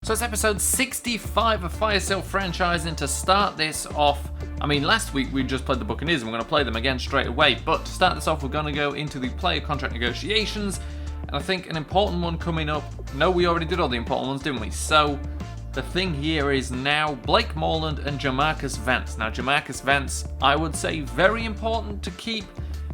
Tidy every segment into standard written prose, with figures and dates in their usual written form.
So it's episode 65 of Fire Sale Franchising. To start this off, I mean, last week we just played the Buccaneers and we're going to play them again straight away. But to start this off, we're going to go into the player contract negotiations. And I think an important one coming up. No, we already did all the important ones, didn't we? So the thing here is now Blake Moreland and Jamarcus Vance. Now, Jamarcus Vance, I would say very important to keep.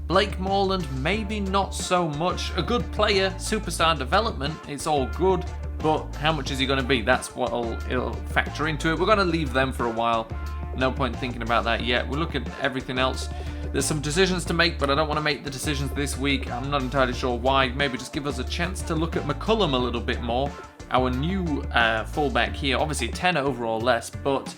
Blake Moreland, maybe not so much. A good player, superstar development, it's all good. But how much is he going to be? That's what it'll factor into it. We're going to leave them for a while. No point thinking about that yet. We'll look at everything else. There's some decisions to make, but I don't want to make the decisions this week. I'm not entirely sure why. Maybe just give us a chance to look at McCullum a little bit more. Our new fullback here. Obviously 10 overall less, but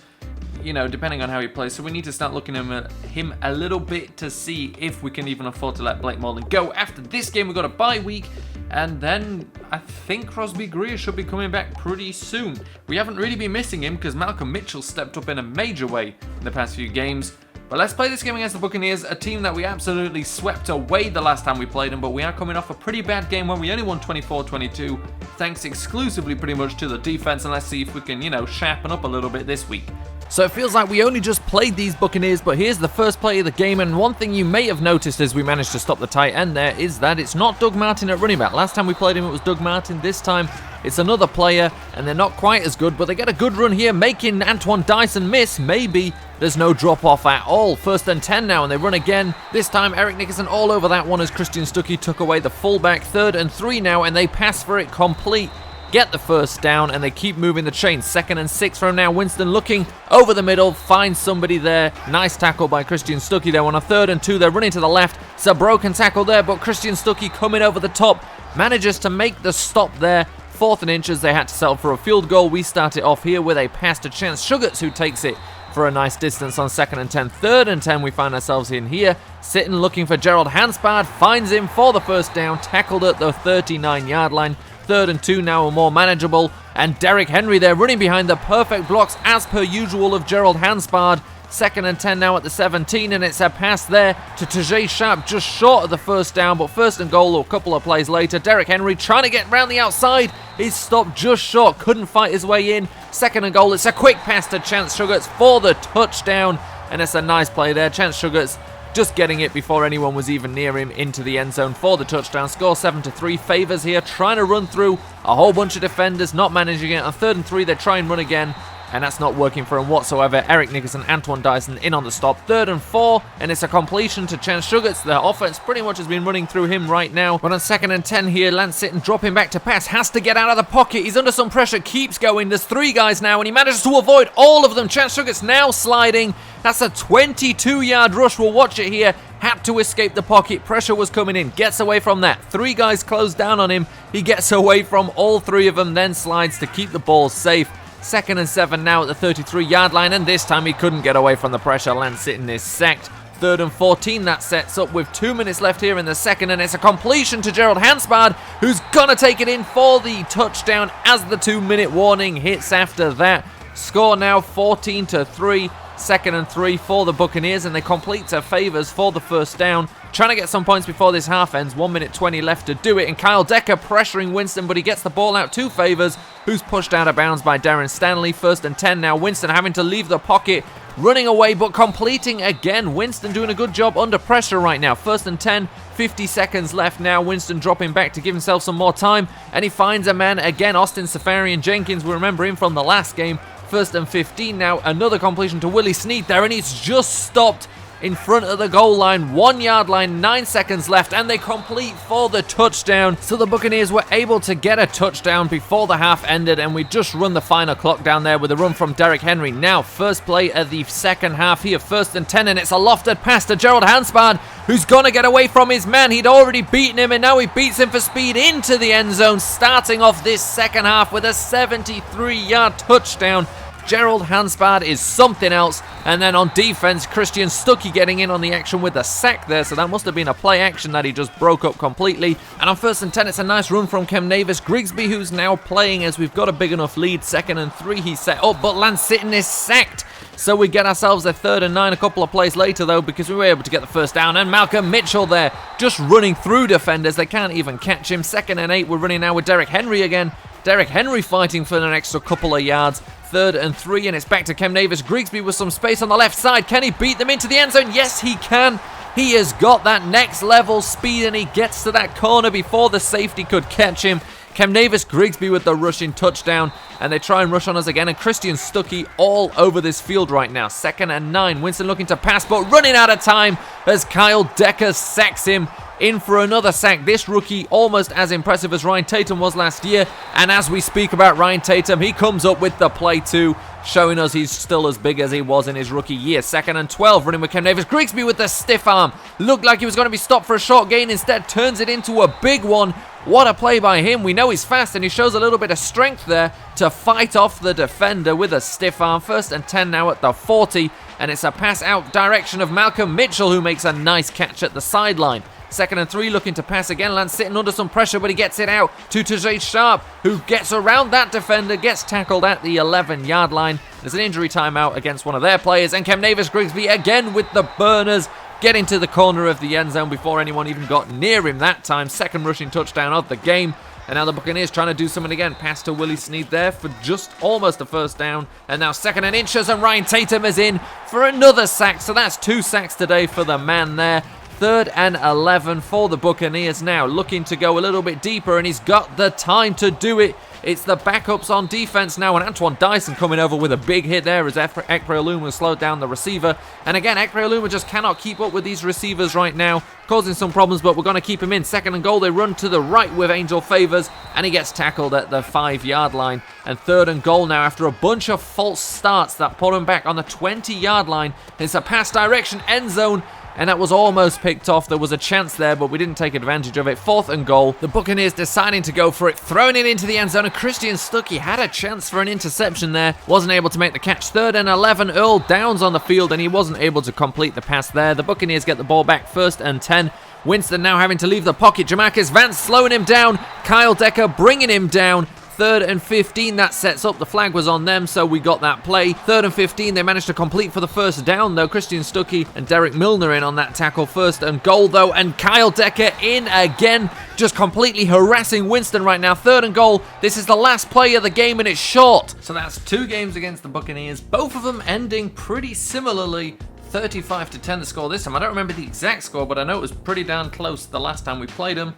you know, depending on how he plays. So we need to start looking at him a little bit to see if we can even afford to let Blake Moreland go. After this game, we've got a bye week. And then I think Crosby Greer should be coming back pretty soon. We haven't really been missing him because Malcolm Mitchell stepped up in a major way in the past few games. But let's play this game against the Buccaneers, a team that we absolutely swept away the last time we played them. But we are coming off a pretty bad game where we only won 24-22, thanks exclusively pretty much to the defense. And let's see if we can, you know, sharpen up a little bit this week. So it feels like we only just played these Buccaneers, but here's the first play of the game, and one thing you may have noticed as we managed to stop the tight end there is that it's not Doug Martin at running back. Last time we played him it was Doug Martin. This time it's another player, and they're not quite as good, but they get a good run here, making Antoine Dyson miss. Maybe there's no drop-off at all. 1st and 10 now, and they run again. This time Eric Nickerson all over that one as Christian Stuckey took away the fullback. 3rd and 3 now, and they pass for it complete. Get the first down, and they keep moving the chain. 2nd and 6 from now. Winston looking over the middle, finds somebody there. Nice tackle by Christian Stuckey there. On a 3rd and 2, they're running to the left. It's a broken tackle there, but Christian Stuckey coming over the top manages to make the stop there. 4th and inches, they had to settle for a field goal. We start it off here with a pass to Chance Sugars, who takes it for a nice distance on 2nd and 10. 3rd and 10, we find ourselves in here. Sitting looking for Gerald Hanspard, finds him for the first down, tackled at the 39-yard line. 3rd and 2 now are more manageable, and Derrick Henry there running behind the perfect blocks as per usual of Gerald Hanspard. 2nd and 10 now at the 17, and it's a pass there to Tajay Sharp just short of the first down, but 1st and goal a couple of plays later. Derrick Henry trying to get round the outside. He's stopped just short, couldn't fight his way in. 2nd and goal, it's a quick pass to Chance Sugars for the touchdown, and it's a nice play there. Chance Sugars just getting it before anyone was even near him into the end zone for the touchdown. Score 7-3. Favors here trying to run through a whole bunch of defenders, not managing it. On 3rd and 3, they try and run again, and that's not working for him whatsoever. Eric Nickerson, Antoine Dyson in on the stop. 3rd and 4, and it's a completion to Chance Sugars. The offense pretty much has been running through him right now. But on 2nd and 10 here, Lance Sitton dropping back to pass, has to get out of the pocket. He's under some pressure, keeps going. There's 3 guys now, and he manages to avoid all of them. Chance Sugars now sliding. That's a 22-yard rush. We'll watch it here. Had to escape the pocket. Pressure was coming in. Gets away from that. 3 guys close down on him. He gets away from all 3 of them, then slides to keep the ball safe. 2nd and 7 now at the 33-yard line, and this time he couldn't get away from the pressure. Lance Sitton is sacked. 3rd and 14, that sets up with 2 minutes left here in the second, and it's a completion to Gerald Hanspard, who's gonna take it in for the touchdown as the 2-minute warning hits after that. Score now 14-3. 2nd and 3 for the Buccaneers, and they complete to Favors for the first down. Trying to get some points before this half ends. 1 minute 20 left to do it, and Kyle Decker pressuring Winston, but he gets the ball out to Favors, who's pushed out of bounds by Darren Stanley. 1st and 10 now. Winston having to leave the pocket, running away, but completing again. Winston doing a good job under pressure right now. 1st and 10, 50 seconds left now. Winston dropping back to give himself some more time, and he finds a man again. Austin Safarian Jenkins, we remember him from the last game. 1st and 15 now, another completion to Willie Snead there, and he's just stopped in front of the goal line, 1-yard line, 9 seconds left, and they complete for the touchdown. So the Buccaneers were able to get a touchdown before the half ended, and we just run the final clock down there with a run from Derrick Henry. Now, first play of the second half here, 1st and 10, and it's a lofted pass to Gerald Hanspard, who's gonna get away from his man. He'd already beaten him, and now he beats him for speed into the end zone, starting off this second half with a 73-yard touchdown. Gerald Hanspard is something else. And then on defense, Christian Stuckey getting in on the action with a sack there. So that must have been a play action that he just broke up completely. And on 1st and 10, it's a nice run from Kem Navis. Grigsby, who's now playing as we've got a big enough lead. 2nd and 3, he's set up, but Lance Sitton is sacked. So we get ourselves a 3rd and 9 a couple of plays later, though, because we were able to get the first down. And Malcolm Mitchell there, just running through defenders. They can't even catch him. 2nd and 8, we're running now with Derrick Henry again. Derrick Henry fighting for an extra couple of yards. 3rd and 3, and it's back to Cam Davis-Grigsby with some space on the left side. Can he beat them into the end zone? Yes, he can. He has got that next level speed, and he gets to that corner before the safety could catch him. Cam Davis-Grigsby with the rushing touchdown, and they try and rush on us again, and Christian Stuckey all over this field right now. 2nd and 9, Winston looking to pass, but running out of time as Kyle Decker sacks him. In for another sack. This rookie almost as impressive as Ryan Tatum was last year, and as we speak about Ryan Tatum, he comes up with the play too, showing us he's still as big as he was in his rookie year. 2nd and 12, running with Cam Davis-Grigsby with the stiff arm. Looked like he was going to be stopped for a short gain, instead turns it into a big one. What a play by him. We know he's fast, and he shows a little bit of strength there to fight off the defender with a stiff arm. 1st and 10 now at the 40, and it's a pass out direction of Malcolm Mitchell, who makes a nice catch at the sideline. 2nd and 3, looking to pass again. Lance sitting under some pressure, but he gets it out to Tajae Sharp, who gets around that defender, gets tackled at the 11-yard line. There's an injury timeout against one of their players, and Cam Davis-Grigsby again with the burners, getting to the corner of the end zone before anyone even got near him that time. 2nd rushing touchdown of the game. And now the Buccaneers trying to do something again. Pass to Willie Snead there for just almost a 1st down. And now 2nd and inches, and Ryan Tatum is in for another sack. So that's 2 sacks today for the man there. 3rd and 11 for the Buccaneers now, looking to go a little bit deeper, and he's got the time to do it. It's the backups on defense now, and Antoine Dyson coming over with a big hit there as Ekpe-Olunwa slowed down the receiver. And again, Ekpe-Olunwa just cannot keep up with these receivers right now, causing some problems, but we're going to keep him in. 2nd and goal, they run to the right with Angel Favors, and he gets tackled at the 5-yard line. And 3rd and goal now after a bunch of false starts that put him back on the 20-yard line. It's a pass direction end zone, and that was almost picked off. There was a chance there, but we didn't take advantage of it. 4th and goal. The Buccaneers deciding to go for it, throwing it into the end zone. And Christian Stuckey had a chance for an interception there. Wasn't able to make the catch. 3rd and 11. Earl Downs on the field, and he wasn't able to complete the pass there. The Buccaneers get the ball back. 1st and 10. Winston now having to leave the pocket. Jamarcus Vance slowing him down. Kyle Decker bringing him down. 3rd and 15, that sets up. The flag was on them, so we got that play. 3rd and 15, they managed to complete for the 1st down, though. Christian Stuckey and Derek Milner in on that tackle. 1st and goal, though, and Kyle Decker in again, just completely harassing Winston right now. 3rd and goal. This is the last play of the game, and it's short. So that's 2 games against the Buccaneers, both of them ending pretty similarly. 35-10 the score this time. I don't remember the exact score, but I know it was pretty darn close the last time we played them.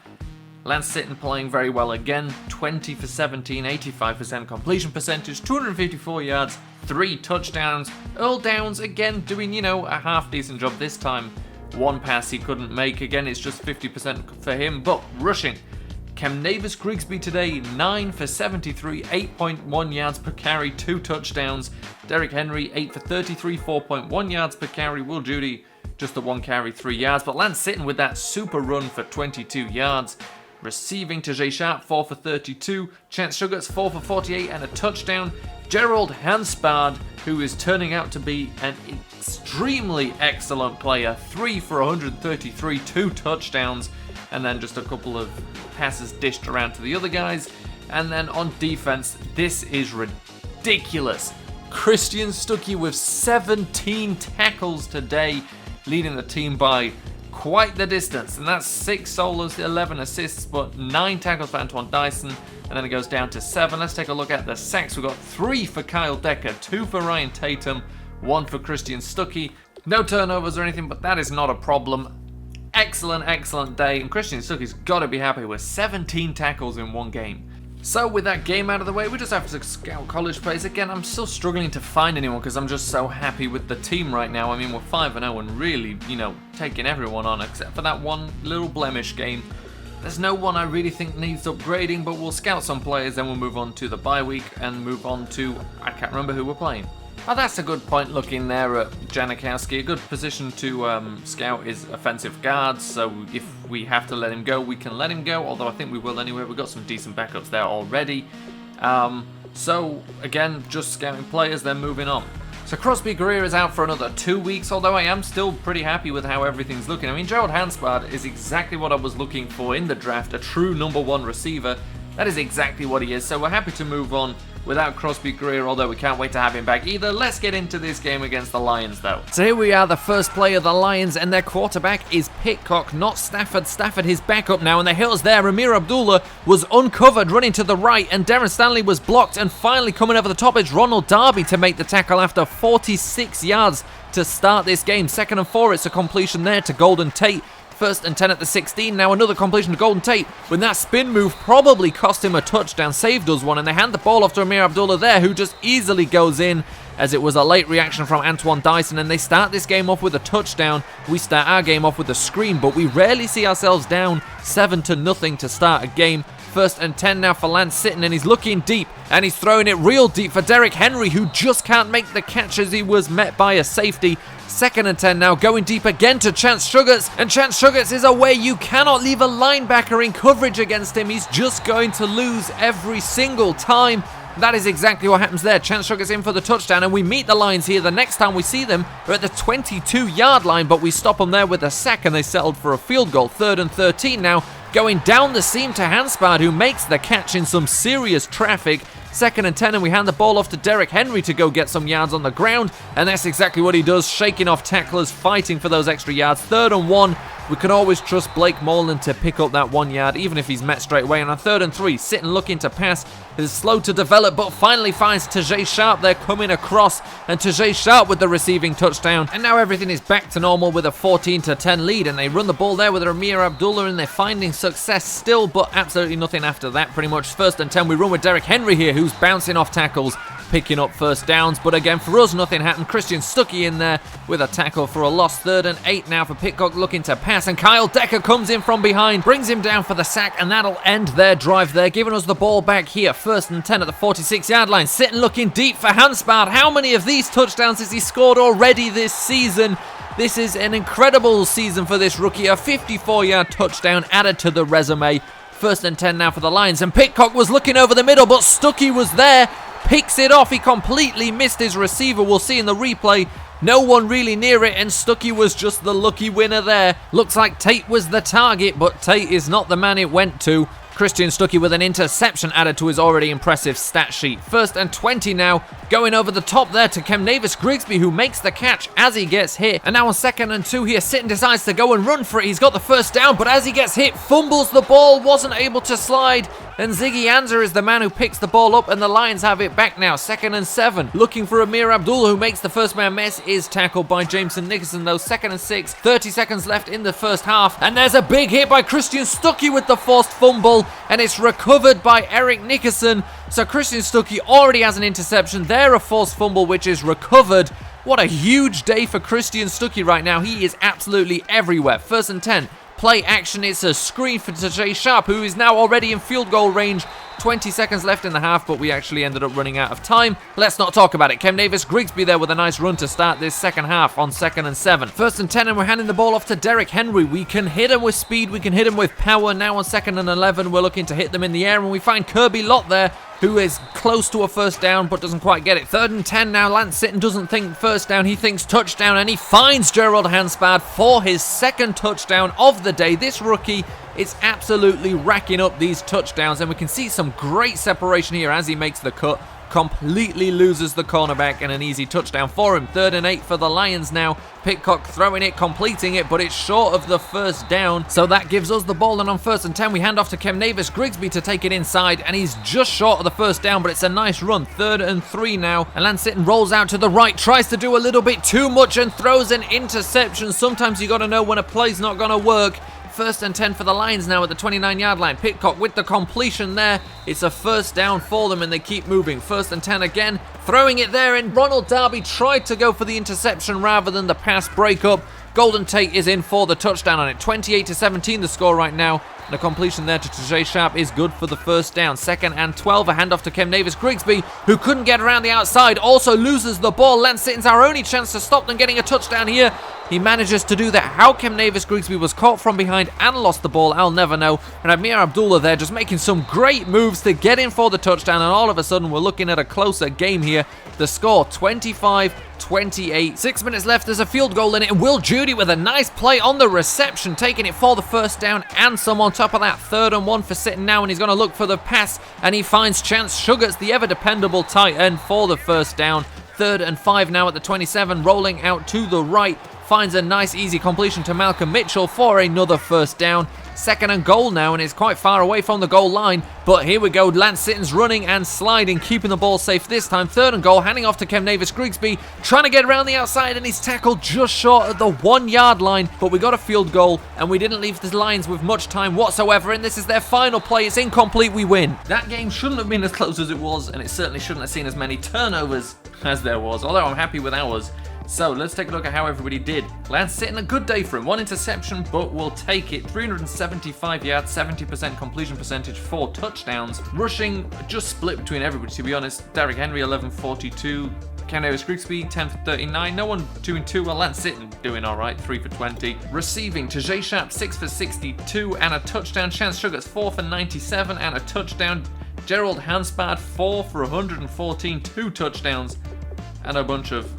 Lance Sitton playing very well again, 20 for 17, 85% completion percentage, 254 yards, 3 touchdowns. Earl Downs again doing, a half decent job this time. 1 pass he couldn't make, again it's just 50% for him, but rushing. Cam Davis-Grigsby today, 9 for 73, 8.1 yards per carry, 2 touchdowns. Derrick Henry, 8 for 33, 4.1 yards per carry. Will Judy, just the 1 carry, 3 yards. But Lance Sitton with that super run for 22 yards. Receiving, Tajae Sharp, 4 for 32. Chance Sugars, 4 for 48 and a touchdown. Gerald Hanspard, who is turning out to be an extremely excellent player, 3 for 133, 2 touchdowns. And then just a couple of passes dished around to the other guys. And then on defense, this is ridiculous. Christian Stuckey with 17 tackles today, leading the team by quite the distance, and that's 6 solos, 11 assists, but 9 tackles for Antoine Dyson, and then it goes down to 7. Let's take a look at the sacks. We've got 3 for Kyle Decker, 2 for Ryan Tatum, 1 for Christian Stuckey. No turnovers or anything, but that is not a problem. Excellent day, and Christian Stuckey's got to be happy with 17 tackles in 1 game. So with that game out of the way, we just have to scout college players. Again, I'm still struggling to find anyone because I'm just so happy with the team right now. I mean, we're 5-0 and really, taking everyone on except for that one little blemish game. There's no one I really think needs upgrading, but we'll scout some players, then we'll move on to the bye week and move on to, I can't remember who we're playing. Oh, that's a good point looking there at Janikowski. A good position to scout is offensive guards, so if we have to let him go, we can let him go, although I think we will anyway. We've got some decent backups there already. So, again, just scouting players, then moving on. So Crosby Greer is out for another 2 weeks, although I am still pretty happy with how everything's looking. I mean, Gerald Hanspard is exactly what I was looking for in the draft, a true number 1 receiver. That is exactly what he is, so we're happy to move on without Crosby-Greer, although we can't wait to have him back either. Let's get into this game against the Lions, though. So here we are, the first play of the Lions, and their quarterback is Pitcock, not Stafford. Stafford, his backup now, and the hills there. Amir Abdullah was uncovered, running to the right, and Darren Stanley was blocked, and finally coming over the top is Ronald Darby to make the tackle after 46 yards to start this game. 2nd and 4, it's a completion there to Golden Tate. 1st and 10 at the 16. Now another completion to Golden Tate. When that spin move probably cost him a touchdown, saved us one, and they hand the ball off to Amir Abdullah there, who just easily goes in, as it was a late reaction from Antoine Dyson, and they start this game off with a touchdown. We start our game off with a screen, but we rarely see ourselves down 7-0 to start a game. 1st and 10 now for Lance Sitton, and he's looking deep, and he's throwing it real deep for Derrick Henry, who just can't make the catch as he was met by a safety. 2nd and 10 now, going deep again to Chance Sugars, and Chance Sugars is away. You cannot leave a linebacker in coverage against him. He's just going to lose every single time. That is exactly what happens there. Chance Sugars in for the touchdown, and we meet the Lions here. The next time we see them, they're at the 22-yard line, but we stop them there with a sack, and they settled for a field goal. 3rd and 13 now, going down the seam to Hanspard, who makes the catch in some serious traffic. 2nd and 10, and we hand the ball off to Derrick Henry to go get some yards on the ground, and that's exactly what he does, shaking off tacklers, fighting for those extra yards. 3rd and 1, we can always trust Blake Moreland to pick up that 1 yard, even if he's met straight away. And on 3rd and 3, Sitton looking to pass, is slow to develop, but finally finds Tajay Sharp there coming across, and Tajay Sharp with the receiving touchdown. And now everything is back to normal with a 14-10 lead, and they run the ball there with Amir Abdullah, and they're finding success still, but absolutely nothing after that. Pretty much 1st and 10, we run with Derrick Henry here, who's bouncing off tackles, picking up first downs, but again for us nothing happened. Christian Stuckey in there with a tackle for a loss. 3rd and 8 now for Pitcock looking to pass, and Kyle Decker comes in from behind, brings him down for the sack, and that'll end their drive there, giving us the ball back here. 1st and 10 at the 46-yard line. Sitting looking deep for Hanspard. How many of these touchdowns has he scored already this season? This is an incredible season for this rookie. A 54-yard touchdown added to the resume. 1st and 10 now for the Lions, and Pitcock was looking over the middle, but Stuckey was there, picks it off. He completely missed his receiver. We'll see in the replay. No one really near it, and Stuckey was just the lucky winner there. Looks like Tate was the target, but Tate is not the man it went to. Christian Stuckey with an interception added to his already impressive stat sheet. 1st and 20 now, going over the top there to Kemnavis Grigsby, who makes the catch as he gets hit. And now on 2nd and 2 here, Sitton decides to go and run for it. He's got the first down, but as he gets hit, fumbles the ball, wasn't able to slide. And Ziggy Ansah is the man who picks the ball up, and the Lions have it back now. 2nd and 7, looking for Amir Abdullah, who makes the first man miss, is tackled by Jameson Nickerson, though. 2nd and 6, 30 seconds left in the first half, and there's a big hit by Christian Stuckey with the forced fumble, and it's recovered by Eric Nickerson. So Christian Stuckey already has an interception. There a forced fumble, which is recovered. What a huge day for Christian Stuckey right now. He is absolutely everywhere. 1st and 10. Play action, it's a screen for Tajay Sharp, who is now already in field goal range. 20 seconds left in the half, but we actually ended up running out of time. Let's not talk about it. Kemnavis Grigsby there with a nice run to start this second half on 2nd and 7. 1st and 10, and we're handing the ball off to Derrick Henry. We can hit him with speed, we can hit him with power. Now on 2nd and 11, we're looking to hit them in the air, and we find Kirby Lott there, who is close to a first down but doesn't quite get it. 3rd and 10 now. Lance Sitton doesn't think first down, he thinks touchdown, and he finds Gerald Hanspard for his 2nd touchdown of the day. This rookie is absolutely racking up these touchdowns, and we can see some great separation here as he makes the cut. Completely loses the cornerback, and an easy touchdown for him. 3rd and 8 for the Lions now. Pitcock throwing it, completing it, but it's short of the first down, so that gives us the ball. And on 1st and 10, we hand off to Kemnavis Grigsby to take it inside, and he's just short of the first down, but it's a nice run. 3rd and 3 now, and Lance Sitton rolls out to the right, tries to do a little bit too much, and throws an interception. Sometimes you got to know when a play's not going to work. 1st and 10 for the Lions now at the 29-yard line. Pitcock with the completion there. It's a first down for them, and they keep moving. 1st and 10 again, throwing it there, and Ronald Darby tried to go for the interception rather than the pass breakup. Golden Tate is in for the touchdown on it. 28-17 the score right now. The completion there to Tajay Sharp is good for the first down. 2nd and 12, a handoff to Kemnavis Grigsby, who couldn't get around the outside, also loses the ball. Lance Sitton's our only chance to stop them getting a touchdown here. He manages to do that. How Kemnavis Grigsby was caught from behind and lost the ball, I'll never know. And Amir Abdullah there just making some great moves to get in for the touchdown, and all of a sudden we're looking at a closer game here. The score 25-28. 6 minutes left, there's a field goal in it, and Will Judy with a nice play on the reception, taking it for the first down and some on top of that. 3rd and 1 for Sitton now, and he's going to look for the pass, and he finds Chance Sugars, the ever dependable tight end, for the first down. 3rd and 5 now at the 27, rolling out to the right, finds a nice easy completion to Malcolm Mitchell for another first down. 2nd and goal now, and it's quite far away from the goal line, but here we go. Lance Sitton's running and sliding, keeping the ball safe this time. 3rd and goal, handing off to Kemnavis Grigsby, trying to get around the outside, and he's tackled just short of the 1 yard line, but we got a field goal, and we didn't leave the Lions with much time whatsoever, and this is their final play. It's incomplete, we win. That game shouldn't have been as close as it was, and it certainly shouldn't have seen as many turnovers as there was, although I'm happy with ours. So let's take a look at how everybody did. Lance Sitton, a good day for him. 1 interception, but we'll take it. 375 yards, 70% completion percentage, 4 touchdowns. Rushing, just split between everybody, to be honest. Derrick Henry, 11-42. Kemnavis Grigsby, 10 for 39. No one doing too well. Lance Sitton doing all right, 3 for 20. Receiving, Tajay Sharp, 6 for 62 and a touchdown. Chance Sugars, 4 for 97 and a touchdown. Gerald Hanspard, 4 for 114, 2 touchdowns. And a bunch of,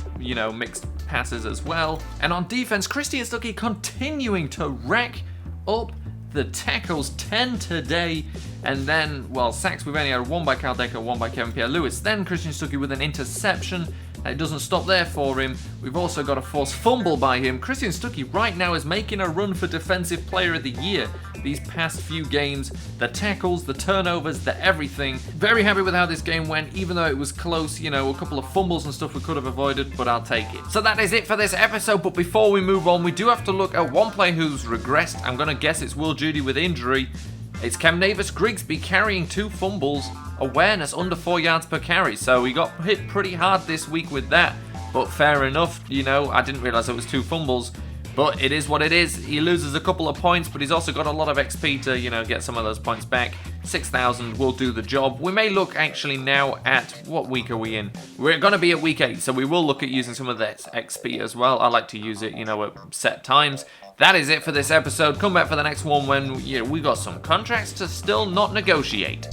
mixed passes as well. And on defense, Christian Stuckey continuing to rack up the tackles, 10 today. And then, sacks, we've only had 1 by Cal Decker, 1 by Kevin Pierre-Louis. Then Christian Stuckey with an interception. It doesn't stop there for him. We've also got a forced fumble by him. Christian Stuckey right now is making a run for Defensive Player of the Year these past few games. The tackles, the turnovers, the everything. Very happy with how this game went, even though it was close, a couple of fumbles and stuff we could have avoided, but I'll take it. So that is it for this episode, but before we move on, we do have to look at one player who's regressed. I'm going to guess it's Will Judy with injury. It's Kemnavis Grigsby carrying 2 fumbles, awareness under 4 yards per carry, so he got hit pretty hard this week with that, but fair enough, I didn't realise it was 2 fumbles, but it is what it is. He loses a couple of points, but he's also got a lot of XP to, get some of those points back. 6,000 will do the job. We may look actually now at, what week are we in? We're going to be at week 8, so we will look at using some of that XP as well. I like to use it, at set times. That is it for this episode. Come back for the next one when we got some contracts to still not negotiate.